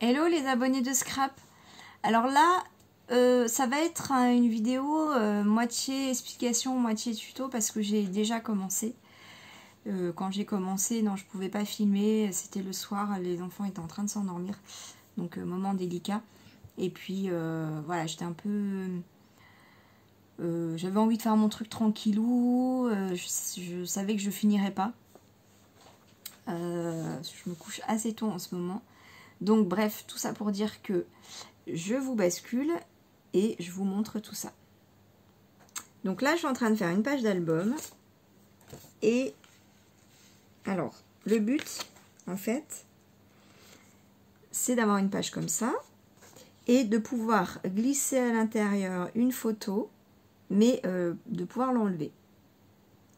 Hello les abonnés de Scrap. Alors là, ça va être une vidéo moitié explication, moitié tuto parce que j'ai déjà commencé. Quand j'ai commencé, non, je pouvais pas filmer, c'était le soir, les enfants étaient en train de s'endormir, donc moment délicat. Et puis voilà, j'étais un peu... j'avais envie de faire mon truc tranquillou, je savais que je finirais pas. Je me couche assez tôt en ce moment. Donc bref, tout ça pour dire que je vous bascule et je vous montre tout ça. Donc là, je suis en train de faire une page d'album. Et alors, le but, en fait, c'est d'avoir une page comme ça et de pouvoir glisser à l'intérieur une photo, mais de pouvoir l'enlever.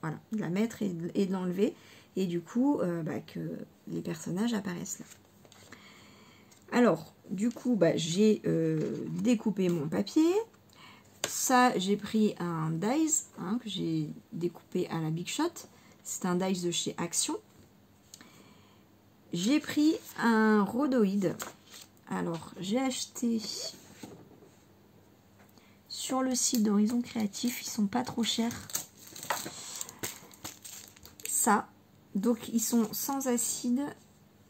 Voilà, de la mettre et de l'enlever. Et du coup, que les personnages apparaissent là. Alors, du coup, j'ai découpé mon papier. Ça, j'ai pris un dies que j'ai découpé à la Big Shot. C'est un dies de chez Action. J'ai pris un rhodoïde. Alors, j'ai acheté sur le site d'Horizon Créatif. Ils sont pas trop chers. Ça. Donc, ils sont sans acide.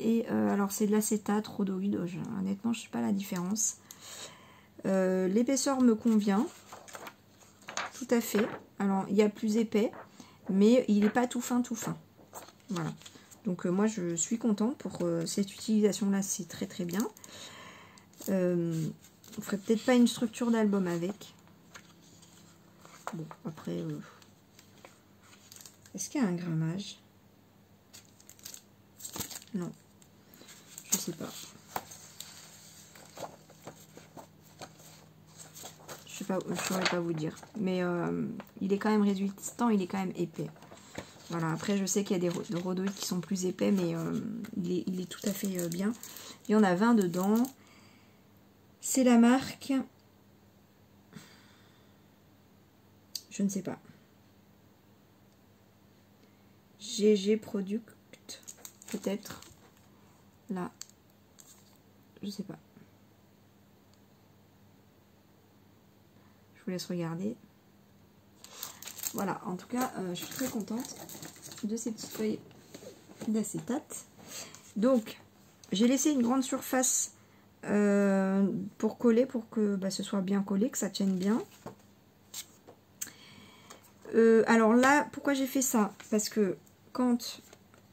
Et alors c'est de l'acétate, rhodoïde, honnêtement je ne sais pas la différence. L'épaisseur me convient, tout à fait. Alors il y a plus épais, mais il n'est pas tout fin. Voilà. Donc moi je suis contente pour cette utilisation là, c'est très très bien. On ne ferait peut-être pas une structure d'album avec. Bon après, est-ce qu'il y a un grammage? Non. Je sais pas. Je saurais pas vous dire. Mais il est quand même résistant, il est quand même épais. Voilà, après je sais qu'il y a des rhodoïdes qui sont plus épais, mais il est tout à fait bien. Il y en a 20 dedans. C'est la marque... Je ne sais pas. GG Product, peut-être. Là. Je sais pas. Je vous laisse regarder. Voilà, en tout cas, je suis très contente de ces petites feuilles d'acétate. Donc, j'ai laissé une grande surface pour coller, pour que ce soit bien collé, que ça tienne bien. Alors là, pourquoi j'ai fait ça? Parce que quand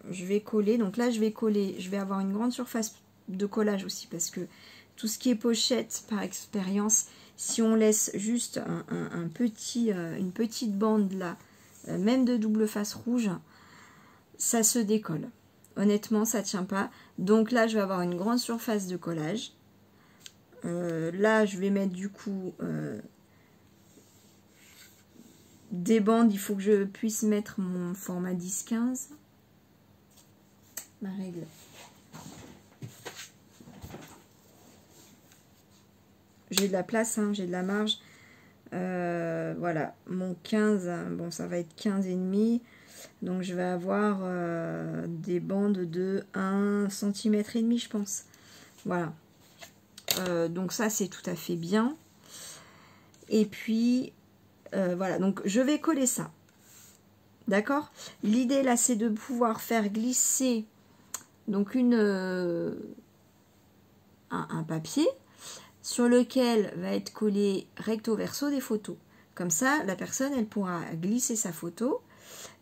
je vais coller, donc là je vais coller, je vais avoir une grande surface de collage aussi, parce que tout ce qui est pochette, par expérience, si on laisse juste une petite bande là, même de double face rouge, ça se décolle. Honnêtement, ça tient pas. Donc là, je vais avoir une grande surface de collage. Là, je vais mettre du coup des bandes. Il faut que je puisse mettre mon format 10-15. Ma règle. J'ai de la place, hein, j'ai de la marge. Voilà, mon 15, bon ça va être 15,5. Donc je vais avoir des bandes de 1,5 cm je pense. Voilà. Donc ça c'est tout à fait bien. Et puis voilà, donc je vais coller ça. D'accord? L'idée là c'est de pouvoir faire glisser donc un papier sur lequel va être collé recto verso des photos. Comme ça, la personne, elle pourra glisser sa photo,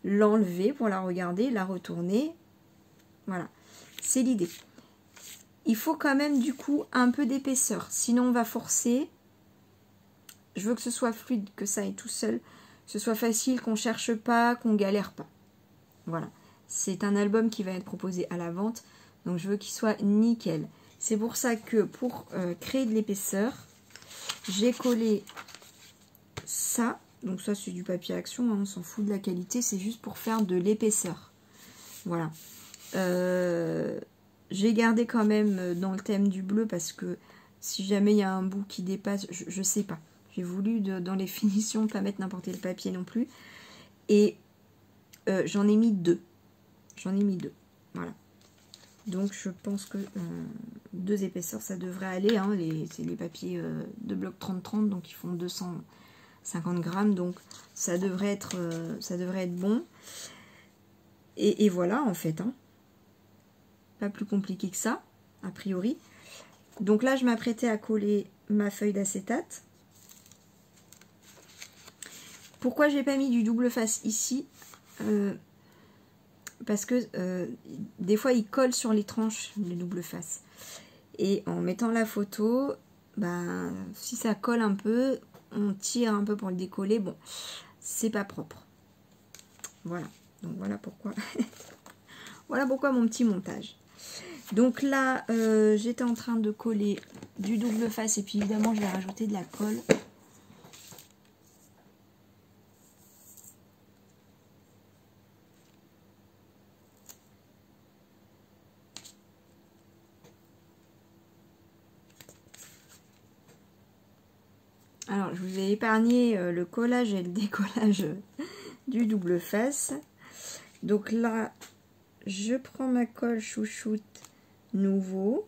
l'enlever pour la regarder, la retourner. Voilà, c'est l'idée. Il faut quand même du coup un peu d'épaisseur, sinon on va forcer. Je veux que ce soit fluide, que ça aille tout seul, que ce soit facile, qu'on cherche pas, qu'on galère pas. Voilà, c'est un album qui va être proposé à la vente, donc je veux qu'il soit nickel. C'est pour ça que pour créer de l'épaisseur, j'ai collé ça. Donc ça c'est du papier Action, hein, on s'en fout de la qualité, c'est juste pour faire de l'épaisseur. Voilà. J'ai gardé quand même dans le thème du bleu parce que si jamais il y a un bout qui dépasse, je sais pas. J'ai voulu dans les finitions pas mettre n'importe quel papier non plus. Et j'en ai mis deux. J'en ai mis deux. Voilà. Donc je pense que 2 épaisseurs ça devrait aller, hein. C'est les papiers de bloc 30-30, donc ils font 250 grammes, donc ça devrait être bon. Et voilà en fait, hein. Pas plus compliqué que ça, a priori. Donc là je m'apprêtais à coller ma feuille d'acétate. Pourquoi j'ai pas mis du double face ici? Parce que des fois il colle sur les tranches, le double face. Et en mettant la photo, ben, si ça colle un peu, on tire un peu pour le décoller. Bon, c'est pas propre. Voilà, donc voilà pourquoi. Voilà pourquoi mon petit montage. Donc là, j'étais en train de coller du double face et puis évidemment je vais rajouter de la colle. Alors, je vous ai épargné le collage et le décollage du double face. Donc là, je prends ma colle chouchoute nouveau.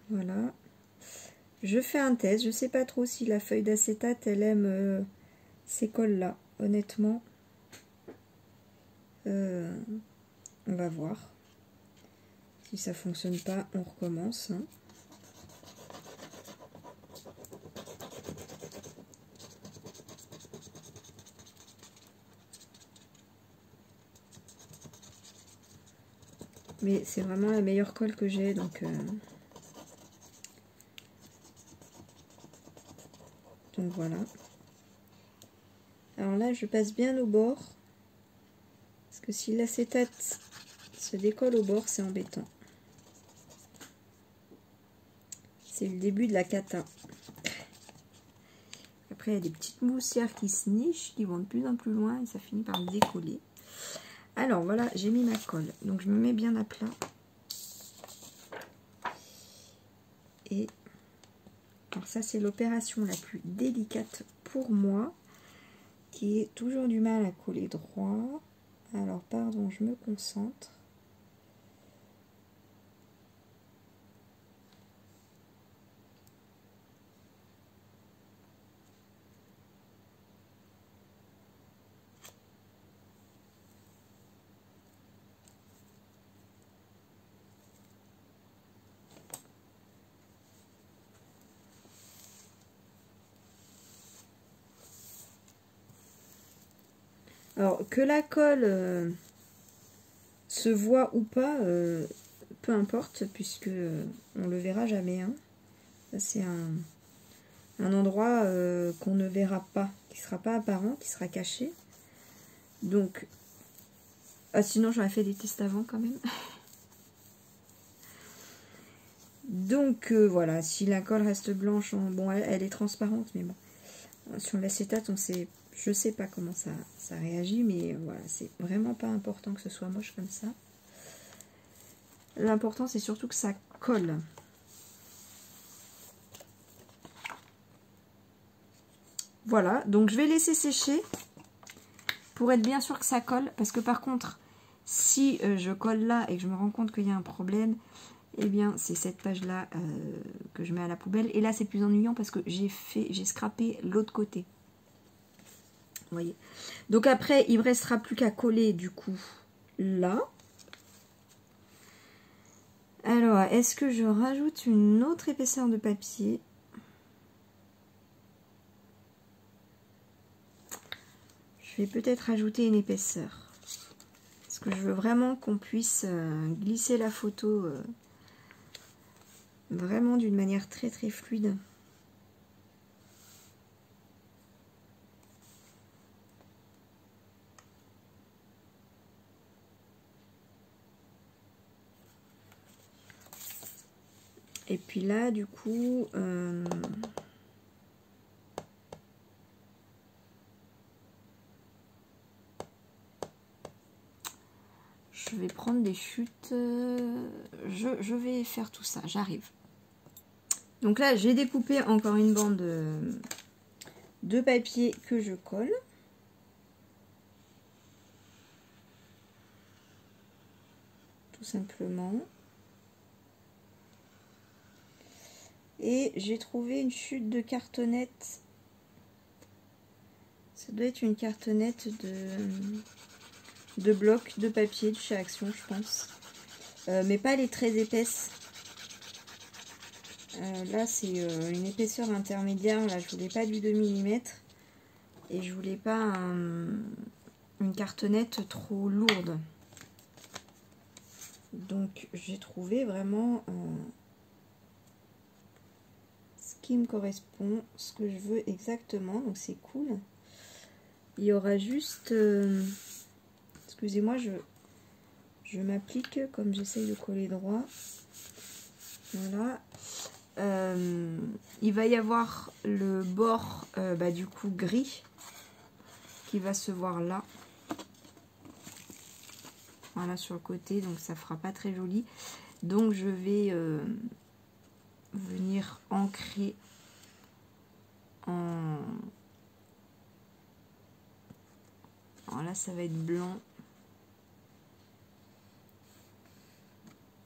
Voilà. Je fais un test. Je sais pas trop si la feuille d'acétate, elle aime ces colles-là. Honnêtement, on va voir. Si ça fonctionne pas, on recommence. Hein. Mais c'est vraiment la meilleure colle que j'ai, donc voilà. Alors là, je passe bien au bord. Parce que si l'acétate se décolle au bord, c'est embêtant. C'est le début de la cata. Après, il y a des petites moussières qui se nichent, qui vont de plus en plus loin et ça finit par décoller. Alors voilà, j'ai mis ma colle. Donc je me mets bien à plat. Et alors ça, c'est l'opération la plus délicate pour moi, qui est toujours du mal à coller droit. Alors pardon, je me concentre. Alors, que la colle se voit ou pas, peu importe, puisque on le verra jamais. Hein. Ça, c'est un endroit qu'on ne verra pas, qui ne sera pas apparent, qui sera caché. Donc, sinon j'aurais fait des tests avant quand même. Donc, voilà, si la colle reste blanche, bon, elle est transparente, mais bon, sur l'acétate, je sais pas comment ça réagit, mais voilà, c'est vraiment pas important que ce soit moche comme ça. L'important, c'est surtout que ça colle. Voilà, donc je vais laisser sécher pour être bien sûr que ça colle, parce que par contre, si je colle là et que je me rends compte qu'il y a un problème, eh bien, c'est cette page-là que je mets à la poubelle. Et là, c'est plus ennuyant parce que j'ai scrappé l'autre côté. Vous voyez. Donc après, il ne me restera plus qu'à coller du coup là. Alors, est-ce que je rajoute une autre épaisseur de papier? Je vais peut-être rajouter une épaisseur. Parce que je veux vraiment qu'on puisse glisser la photo vraiment d'une manière très très fluide. Et puis là, du coup, je vais prendre des chutes. Je vais faire tout ça, j'arrive. Donc là, j'ai découpé encore une bande de papier que je colle. tout simplement. Et j'ai trouvé une chute de cartonnette. Ça doit être une cartonnette de blocs de papier de chez Action, je pense. Mais pas les très épaisses. Là, c'est une épaisseur intermédiaire. Là, je voulais pas du 2 mm. Et je voulais pas une cartonnette trop lourde. Donc, j'ai trouvé vraiment ce qui me correspond, ce que je veux exactement. Donc, c'est cool. Il y aura juste... excusez-moi, je m'applique comme j'essaye de coller droit. Voilà. Il va y avoir le bord du coup gris qui va se voir là. Voilà, sur le côté, donc ça fera pas très joli. Donc je vais venir ancrer en... Alors là, ça va être blanc.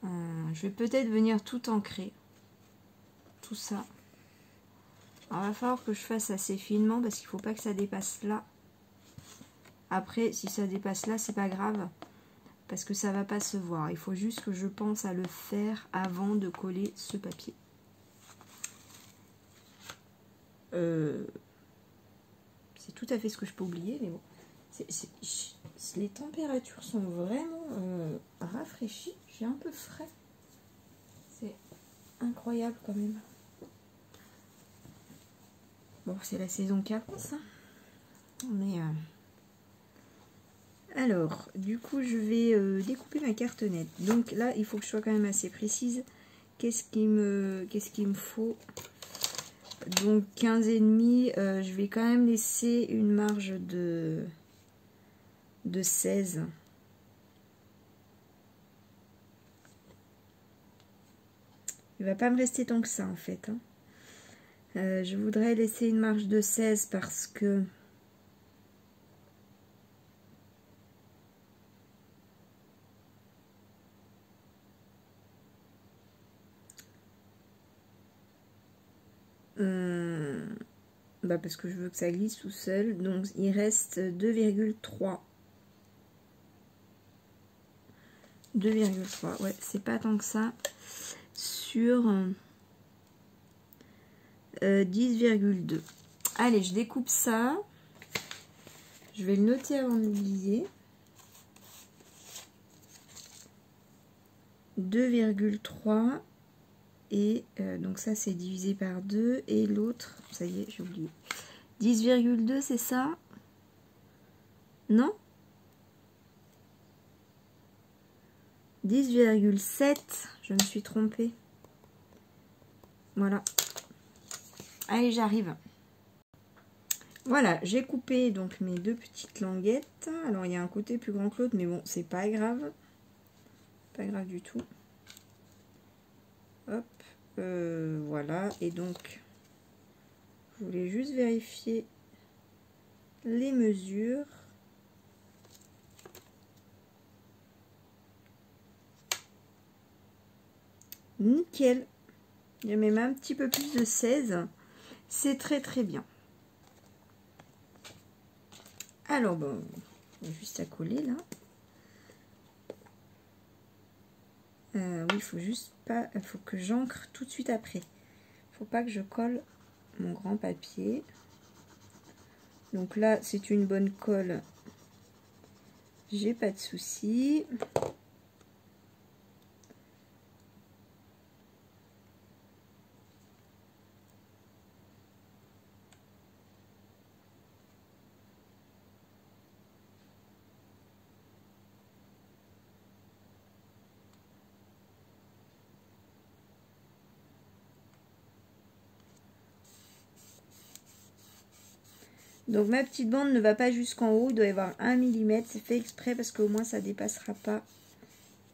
Je vais peut-être venir tout ancrer. Tout ça. Alors, il va falloir que je fasse assez finement parce qu'il ne faut pas que ça dépasse là. Après, si ça dépasse là, c'est pas grave. Parce que ça va pas se voir. Il faut juste que je pense à le faire avant de coller ce papier. C'est tout à fait ce que je peux oublier, mais bon. Les températures sont vraiment rafraîchies. J'ai un peu frais. C'est incroyable quand même. Bon, c'est la saison qui avance. Hein. Mais alors, du coup, je vais découper ma cartonnette. Donc là, il faut que je sois quand même assez précise. Qu'est-ce qu'il me faut? Donc 15,5. Je vais quand même laisser une marge de 16. Il va pas me rester tant que ça en fait. Hein. Je voudrais laisser une marge de 16 parce que parce que je veux que ça glisse tout seul. Donc il reste 2,3. 2,3. Ouais, c'est pas tant que ça. Sur 10,2. Allez, je découpe ça. Je vais le noter avant de l'oublier. 2,3 et donc ça c'est divisé par 2 et l'autre, ça y est, j'ai oublié. 10,2 c'est ça? Non? 10,7, je me suis trompée. Voilà. Allez, j'arrive. Voilà, j'ai coupé donc mes deux petites languettes. Alors il y a un côté plus grand que l'autre, mais bon, c'est pas grave. Pas grave du tout. Hop, voilà. Et donc, je voulais juste vérifier les mesures. Nickel. Il y a même un petit peu plus de 16. C'est très très bien. Alors, bon, juste à coller là. Oui, il faut juste pas. Il faut que j'encre tout de suite après. Il faut pas que je colle mon grand papier. Donc là, c'est une bonne colle. J'ai pas de souci. Donc ma petite bande ne va pas jusqu'en haut, il doit y avoir 1 mm, c'est fait exprès parce qu'au moins ça dépassera pas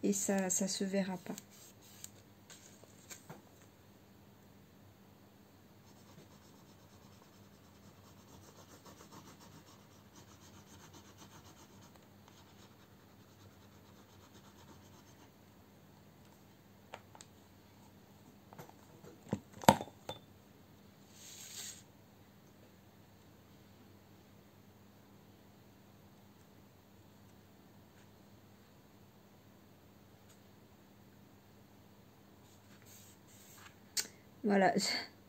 et ça se verra pas. Voilà.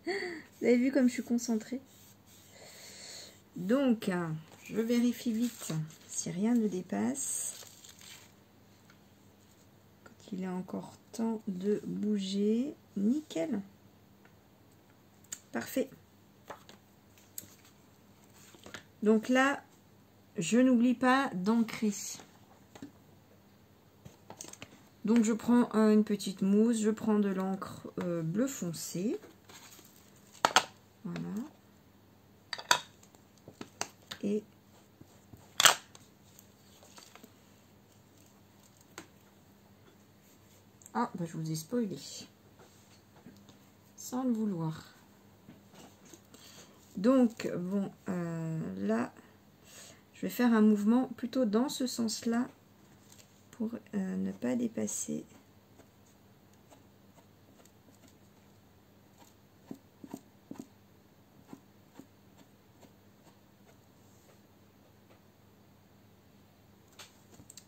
Vous avez vu comme je suis concentrée. Donc, je vérifie vite si rien ne dépasse. Quand il est encore temps de bouger. Nickel. Parfait. Donc là, je n'oublie pas d'ancrer. Donc je prends une petite mousse, je prends de l'encre bleu foncé. Voilà. Et ah, bah, je vous ai spoilé. Sans le vouloir. Donc, bon, là, je vais faire un mouvement plutôt dans ce sens-là pour ne pas dépasser.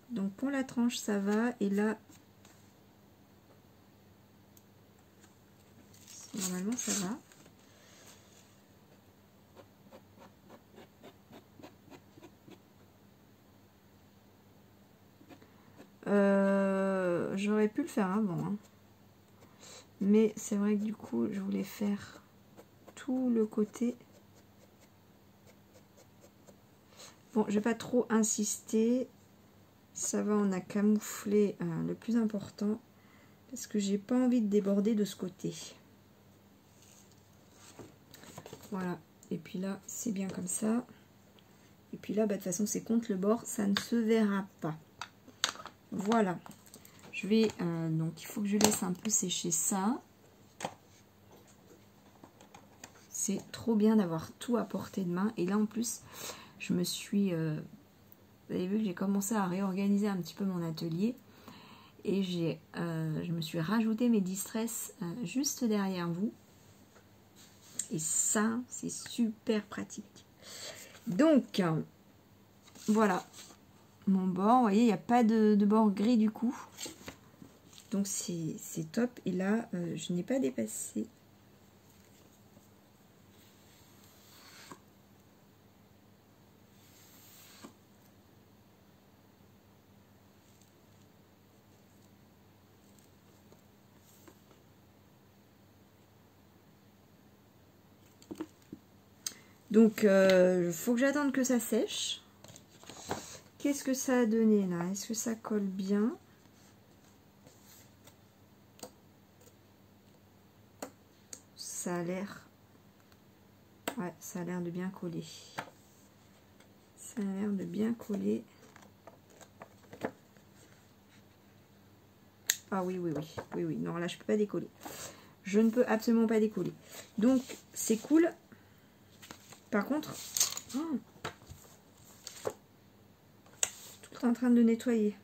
Donc, pour la tranche, ça va. Et là, normalement, ça va. J'aurais pu le faire avant, hein. Mais c'est vrai que du coup, je voulais faire tout le côté. Bon, je vais pas trop insister. Ça va, on a camouflé le plus important. Parce que j'ai pas envie de déborder de ce côté. Voilà. Et puis là, c'est bien comme ça. Et puis là, bah, de toute façon, c'est contre le bord. Ça ne se verra pas. Voilà. Je vais, donc, il faut que je laisse un peu sécher ça. C'est trop bien d'avoir tout à portée de main. Et là, en plus, je me suis... vous avez vu que j'ai commencé à réorganiser un petit peu mon atelier. Et je me suis rajouté mes distress juste derrière vous. Et ça, c'est super pratique. Donc, voilà. Mon bord, vous voyez, il n'y a pas de bord gris du coup. Donc, c'est top. Et là, je n'ai pas dépassé. Donc, il faut que j'attende que ça sèche. Qu'est-ce que ça a donné là? Est-ce que ça colle bien? Ça a l'air... Ouais, ça a l'air de bien coller. Ça a l'air de bien coller. Ah oui, oui, oui. Oui, oui. Non, là, je peux pas décoller. Je ne peux absolument pas décoller. Donc, c'est cool. Par contre... Oh, tout en train de nettoyer.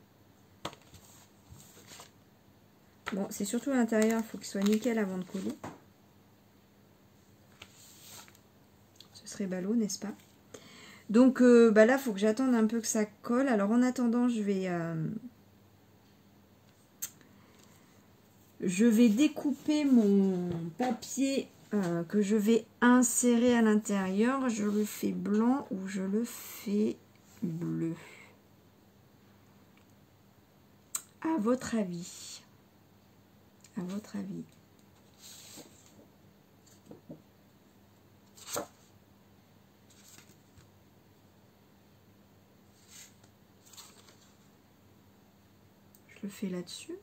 Bon, c'est surtout à l'intérieur. Il faut qu'il soit nickel avant de coller. Ce serait ballot, n'est-ce pas? Donc, bah là, il faut que j'attende un peu que ça colle. Alors, en attendant, je vais découper mon papier que je vais insérer à l'intérieur. Je le fais blanc ou je le fais bleu? À votre avis? À votre avis? Je le fais là-dessus.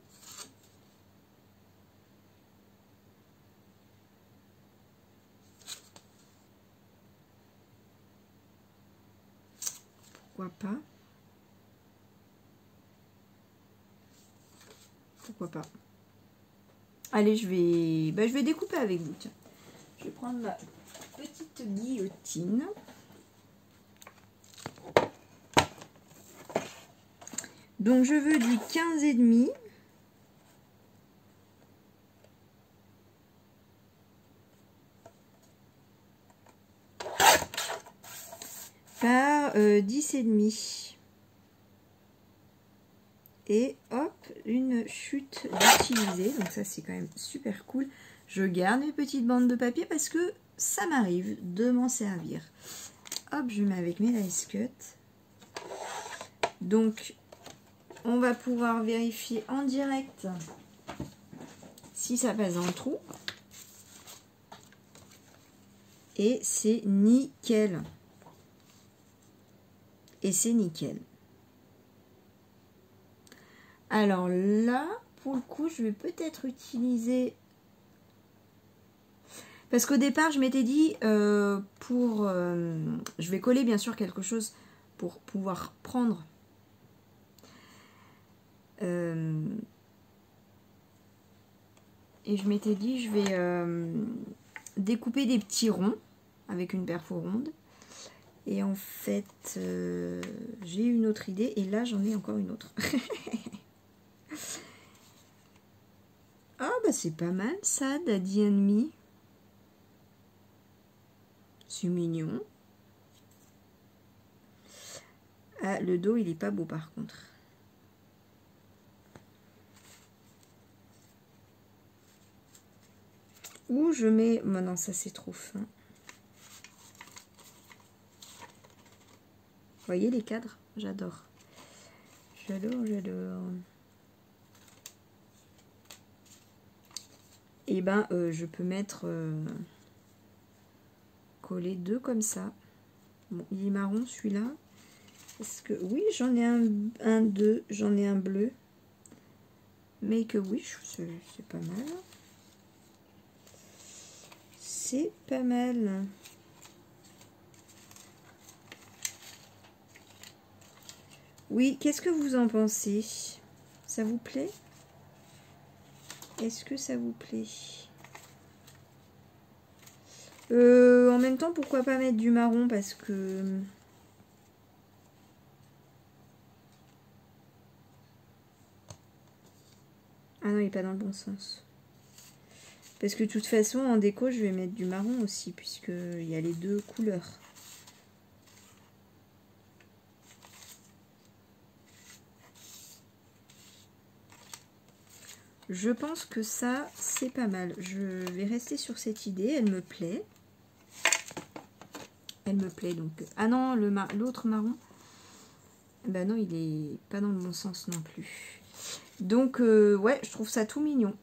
Pourquoi pas? Pourquoi pas? Allez, je vais découper avec vous. Tiens. Je vais prendre ma petite guillotine. Donc, je veux du 15,5. Par 10,5. Et hop, une chute d'utiliser. Donc ça, c'est quand même super cool. je garde mes petites bandes de papier parce que ça m'arrive de m'en servir. Hop, je mets avec mes Dice Cut. Donc, on va pouvoir vérifier en direct si ça passe dans le trou. Et c'est nickel. Et c'est nickel. Alors là, pour le coup, je vais peut-être utiliser... Parce qu'au départ, je m'étais dit, je vais coller bien sûr quelque chose pour pouvoir prendre... et je m'étais dit, je vais découper des petits ronds avec une perfo ronde. Et en fait, j'ai une autre idée. Et là, j'en ai encore une autre. Ah, bah c'est pas mal ça, Daddy and Me. C'est mignon. Ah, le dos, il est pas beau par contre. Où je mets... Oh, non, ça c'est trop fin. Vous voyez les cadres? J'adore. J'adore, j'adore. Et ben, je peux mettre... coller deux comme ça. Bon, il est marron celui-là. Parce que oui, j'en ai deux, j'en ai un bleu. Mais que oui, c'est pas mal. C'est pas mal. Oui, qu'est-ce que vous en pensez? Ça vous plaît? Est-ce que ça vous plaît? En même temps, pourquoi pas mettre du marron? Parce que... Ah non, il n'est pas dans le bon sens. Parce que de toute façon, en déco, je vais mettre du marron aussi, puisqu'il y a les deux couleurs. Je pense que ça, c'est pas mal. Je vais rester sur cette idée, elle me plaît. Elle me plaît donc. Ah non, l'autre marron, ben non, il est pas dans le bon sens non plus. Donc, ouais, je trouve ça tout mignon.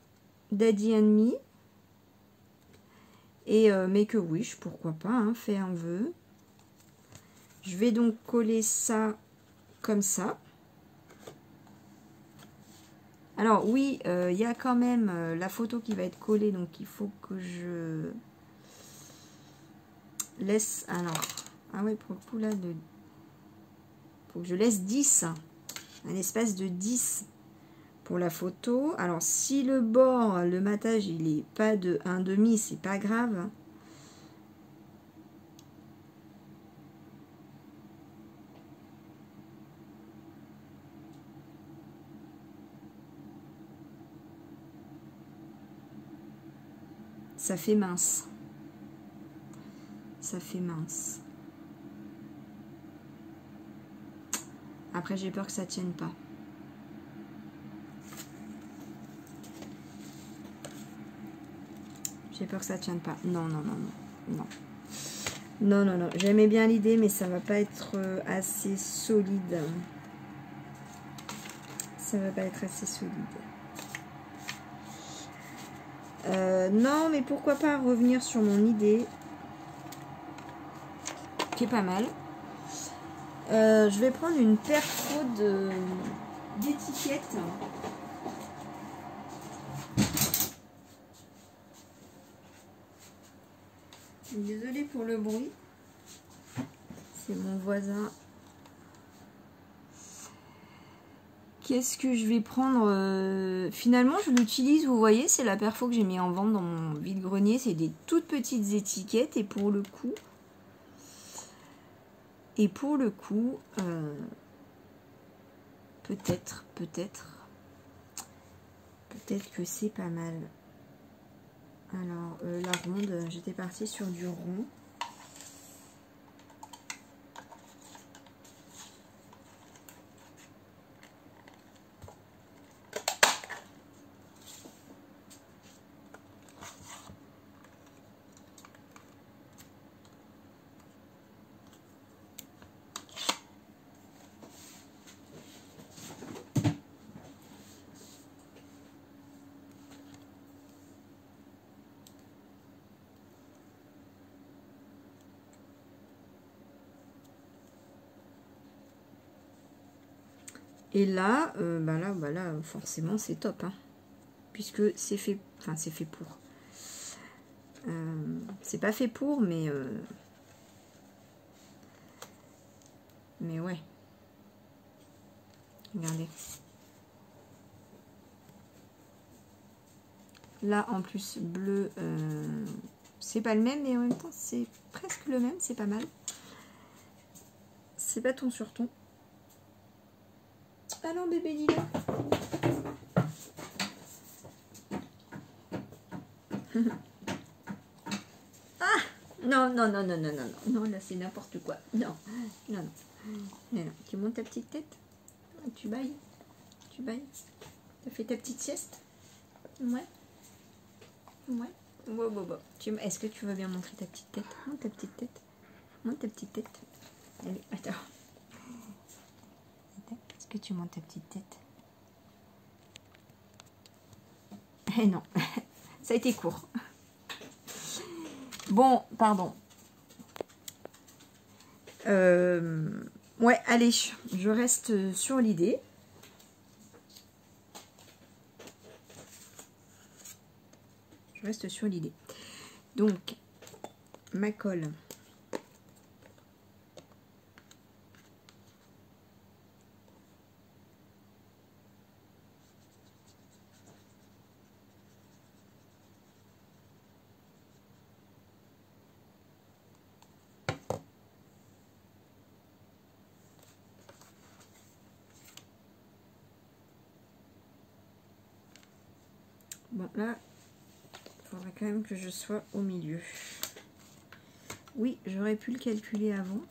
Daddy and Me. Et Make a Wish, pourquoi pas, hein, fais un vœu. Je vais donc coller ça comme ça. Alors oui, il y a quand même la photo qui va être collée, donc il faut que je laisse... Alors, ah ouais, pour le coup là, faut que je laisse 10, un espace de 10 pour la photo. Alors si le bord, le matage, il est pas de 1,5, c'est pas grave. Ça fait mince. Ça fait mince. Après, j'ai peur que ça tienne pas. J'ai peur que ça tienne pas. Non, non, non, non. Non. Non, non, non. J'aimais bien l'idée, mais ça va pas être assez solide. Ça va pas être assez solide. Non, mais pourquoi pas revenir sur mon idée, qui est pas mal. Je vais prendre une perfo d'étiquettes. Désolée pour le bruit. C'est mon voisin. Qu'est-ce que je vais prendre? Finalement, je l'utilise, vous voyez, c'est la perfo que j'ai mis en vente dans mon vide-grenier. C'est des toutes petites étiquettes et pour le coup... peut-être que c'est pas mal. Alors, la ronde, j'étais partie sur du rond. Et là, là, forcément, c'est top, hein, puisque c'est fait, enfin, c'est fait pour. C'est pas fait pour, mais ouais. Regardez. Là, en plus, bleu, c'est pas le même, mais en même temps, c'est presque le même, c'est pas mal. C'est pas ton sur ton. Ah non, bébé Lila. Ah non, non, non, non, non, non, non, là c'est n'importe quoi. Non, non, non. Non, non. Tu montes ta petite tête. Tu bailles. Tu bailles. T'as fait ta petite sieste. Ouais. Ouais. Bon, bon, bon. Est-ce que tu veux bien montrer ta petite tête? Monte ta petite tête. Monte ta petite tête. Allez, attends. Est-ce que tu montes ta petite tête? Eh non, ça a été court. Bon, pardon. Ouais, allez, je reste sur l'idée. Je reste sur l'idée. Donc, ma colle. Bon, là, il faudrait quand même que je sois au milieu. Oui, j'aurais pu le calculer avant.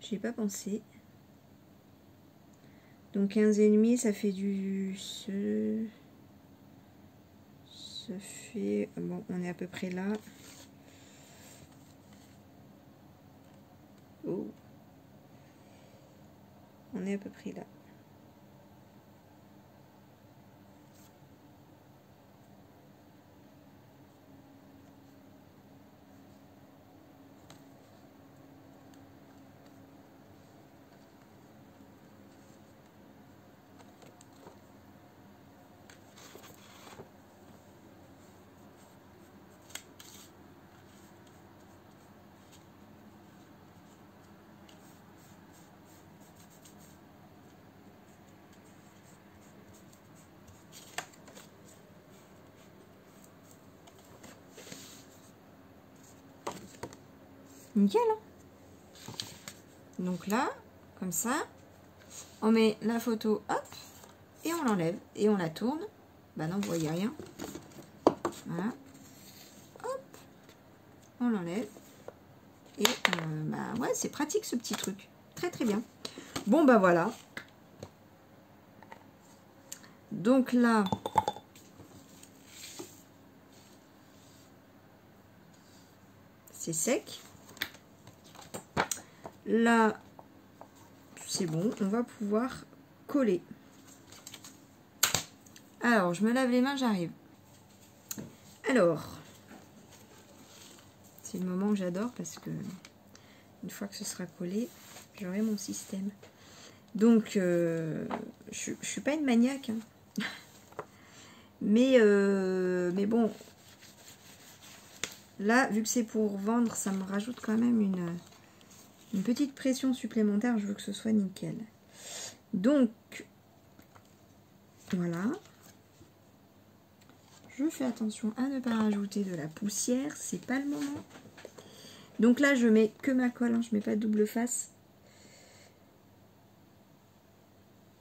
J'ai pas pensé. Donc 15,5, ça fait du... Ça fait... Bon, on est à peu près là. Oh. On est à peu près là. Nickel, hein. Donc là, comme ça, on met la photo, hop, et on l'enlève, et on la tourne. Bah non, vous voyez rien. Voilà. Hop, on l'enlève. Et bah ouais, c'est pratique ce petit truc. Très très bien. Bon bah voilà. Donc là, c'est sec. Là, c'est bon, on va pouvoir coller. Alors, je me lave les mains, j'arrive. Alors, c'est le moment que j'adore parce que une fois que ce sera collé, j'aurai mon système. Donc, je suis pas une maniaque, hein. mais bon, là, vu que c'est pour vendre, ça me rajoute quand même une petite pression supplémentaire. Je veux que ce soit nickel. Donc, voilà. Je fais attention à ne pas rajouter de la poussière, c'est pas le moment. Donc là, je mets que ma colle, hein, je mets pas de double face.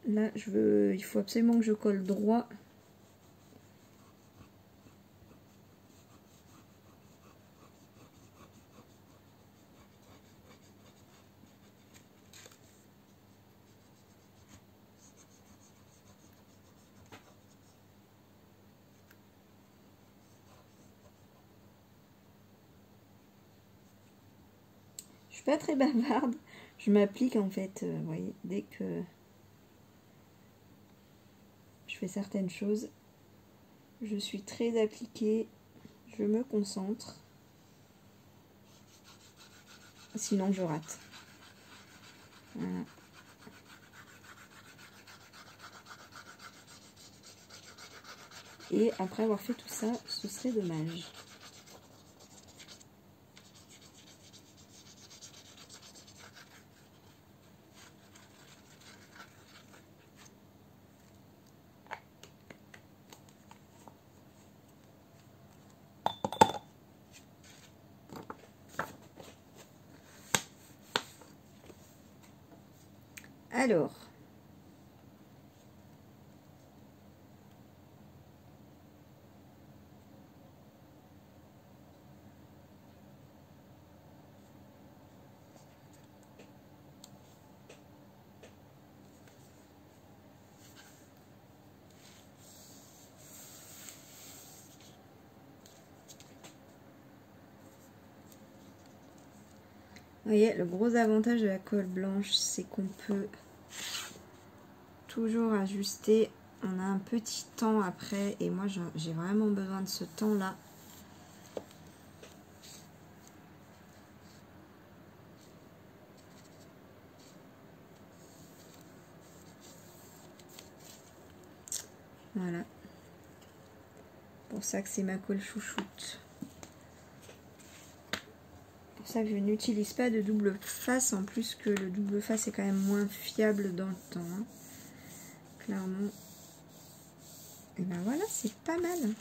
Là, il faut absolument que je colle droit. Je suis pas très bavarde. Je m'applique en fait, vous voyez, dès que je fais certaines choses, je suis très appliquée, je me concentre. Sinon je rate. Voilà. Et après avoir fait tout ça, ce serait dommage. Alors, vous voyez, le gros avantage de la colle blanche, c'est qu'on peut toujours ajuster. On a un petit temps après, et moi j'ai vraiment besoin de ce temps-là. Voilà. Pour ça que c'est ma colle chouchoute. Pour ça que je n'utilise pas de double face, en plus que le double face est quand même moins fiable dans le temps. Hein. Clairement. Et ben voilà, c'est pas mal.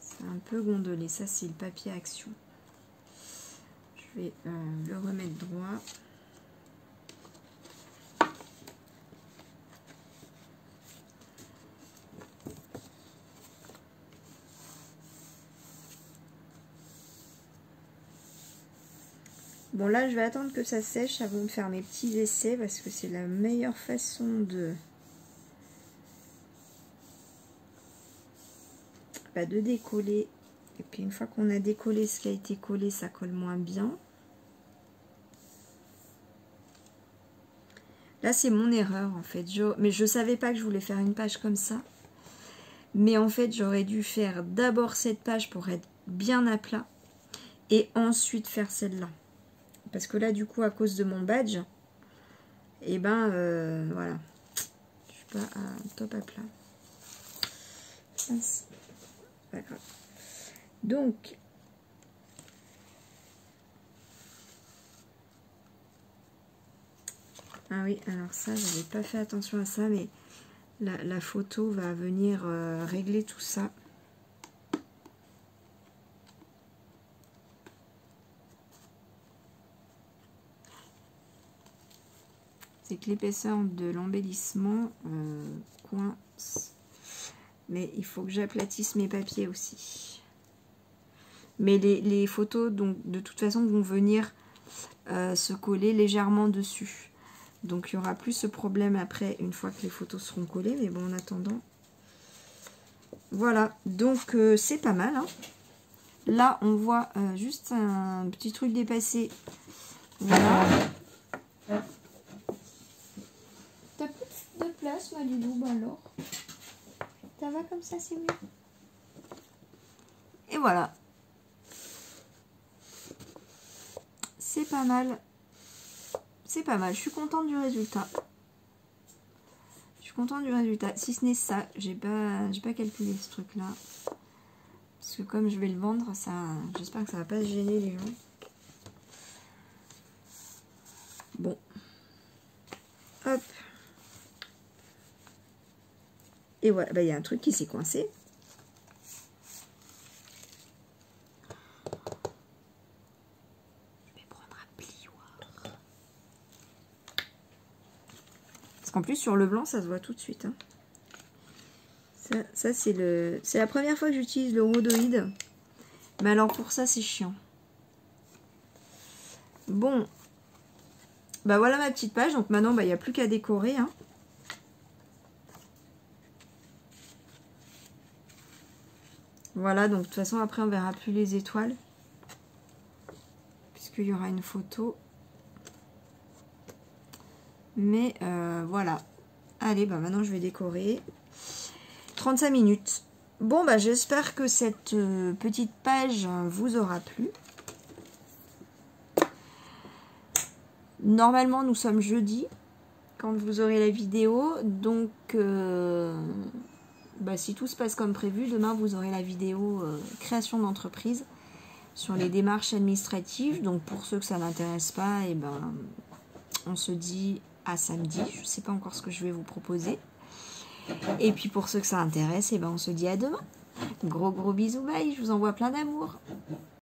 C'est un peu gondolé, ça c'est le papier action. Je vais le remettre droit. Bon là je vais attendre que ça sèche avant de faire mes petits essais parce que c'est la meilleure façon de décoller. Et puis une fois qu'on a décollé ce qui a été collé, ça colle moins bien. Là c'est mon erreur en fait, mais je savais pas que je voulais faire une page comme ça. Mais en fait j'aurais dû faire d'abord cette page pour être bien à plat et ensuite faire celle-là. Parce que là, du coup, à cause de mon badge, et ben, voilà. Je suis pas à top à plat. C'est pas grave. Donc, ah oui, alors ça, j'avais pas fait attention à ça, mais la photo va venir régler tout ça. C'est que l'épaisseur de l'embellissement coince. Mais il faut que j'aplatisse mes papiers aussi. Mais les photos, donc, de toute façon, vont venir se coller légèrement dessus. Donc, il y aura plus ce problème après, une fois que les photos seront collées. Mais bon, en attendant, voilà. Donc, c'est pas mal. Hein. Là, on voit juste un petit truc dépassé. Voilà. T'as plus de place, Malilou, bah alors. Ça va comme ça, c'est mieux. Et voilà. C'est pas mal. C'est pas mal. Je suis contente du résultat. Je suis contente du résultat. Si ce n'est ça, j'ai pas calculé ce truc-là. Parce que comme je vais le vendre, ça, j'espère que ça va pas gêner les gens. Bon. Hop. Et voilà, bah, y a un truc qui s'est coincé. Je vais prendre un plioir. Parce qu'en plus, sur le blanc, ça se voit tout de suite. Hein. Ça c'est la première fois que j'utilise le rhodoïde. Mais alors, pour ça, c'est chiant. Bon. Bah voilà ma petite page. Donc maintenant, bah, il n'y a plus qu'à décorer. Hein. Voilà, donc de toute façon, après, on verra plus les étoiles. Puisqu'il y aura une photo. Mais voilà. Allez, bah maintenant, je vais décorer. 35 minutes. Bon, bah j'espère que cette petite page vous aura plu. Normalement, nous sommes jeudi. quand vous aurez la vidéo. Donc, si tout se passe comme prévu, demain vous aurez la vidéo création d'entreprise sur les démarches administratives. Donc pour ceux que ça n'intéresse pas, on se dit à samedi. Je ne sais pas encore ce que je vais vous proposer. Et puis pour ceux que ça intéresse, on se dit à demain. Gros bisous, bye, je vous envoie plein d'amour.